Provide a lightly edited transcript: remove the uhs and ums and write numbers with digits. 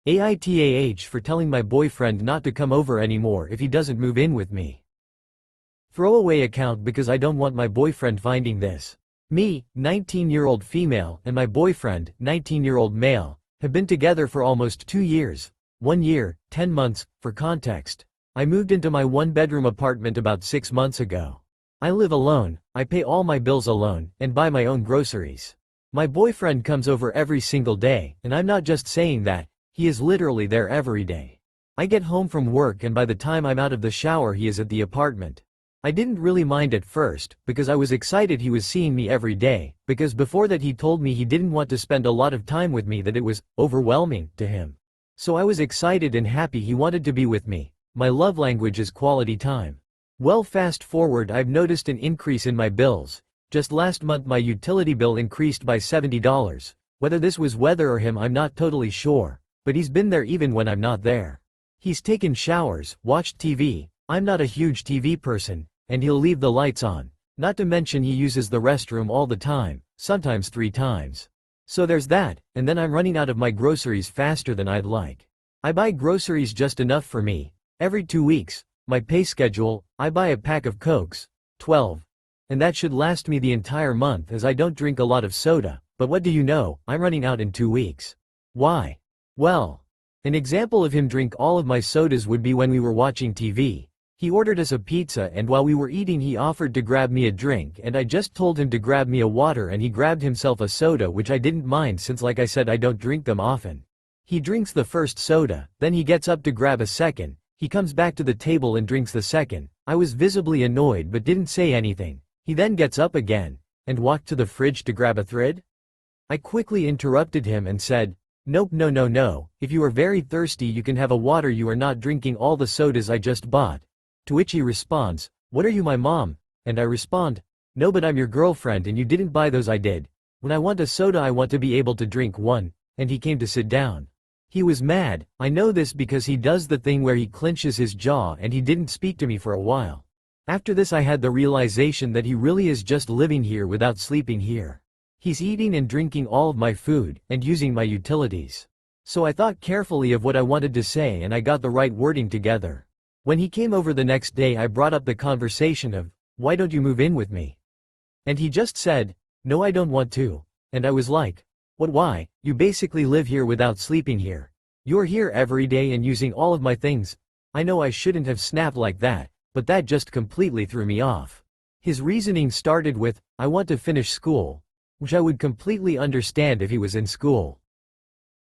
AITAH for telling my boyfriend not to come over anymore if he doesn't move in with me. Throwaway account because I don't want my boyfriend finding this. Me, 19-year-old female, and my boyfriend, 19-year-old male, have been together for almost 2 years. 1 year, 10 months, for context. I moved into my one-bedroom apartment about 6 months ago. I live alone, I pay all my bills alone, and buy my own groceries. My boyfriend comes over every single day, and I'm not just saying that. He is literally there every day. I get home from work and by the time I'm out of the shower he is at the apartment. I didn't really mind at first, because I was excited he was seeing me every day, because before that he told me he didn't want to spend a lot of time with me, that it was overwhelming to him. So I was excited and happy he wanted to be with me. My love language is quality time. Well, fast forward, I've noticed an increase in my bills. Just last month my utility bill increased by $70. Whether this was weather or him I'm not totally sure. But he's been there even when I'm not there. He's taken showers, watched TV, I'm not a huge TV person, and he'll leave the lights on. Not to mention he uses the restroom all the time, sometimes 3 times. So there's that, and then I'm running out of my groceries faster than I'd like. I buy groceries just enough for me. Every 2 weeks, my pay schedule, I buy a pack of Cokes, 12. And that should last me the entire month as I don't drink a lot of soda, but what do you know, I'm running out in 2 weeks. Why? Well, an example of him drink all of my sodas would be when we were watching TV. He ordered us a pizza and while we were eating he offered to grab me a drink and I just told him to grab me a water and he grabbed himself a soda, which I didn't mind since like I said I don't drink them often. He drinks the first soda, then he gets up to grab a second, he comes back to the table and drinks the second. I was visibly annoyed but didn't say anything. He then gets up again, and walked to the fridge to grab a thread? I quickly interrupted him and said, "Nope, no, if you are very thirsty you can have a water, you are not drinking all the sodas I just bought." To which he responds, "What are you, my mom?" And I respond, "No, but I'm your girlfriend and you didn't buy those." I did. When I want a soda I want to be able to drink one, and he came to sit down. He was mad. I know this because he does the thing where he clenches his jaw and he didn't speak to me for a while. After this I had the realization that he really is just living here without sleeping here. He's eating and drinking all of my food, and using my utilities. So I thought carefully of what I wanted to say and I got the right wording together. When he came over the next day I brought up the conversation of, "Why don't you move in with me?" And he just said, "No, I don't want to." And I was like, "What, why? You basically live here without sleeping here. You're here every day and using all of my things." I know I shouldn't have snapped like that, but that just completely threw me off. His reasoning started with, "I want to finish school," which I would completely understand if he was in school.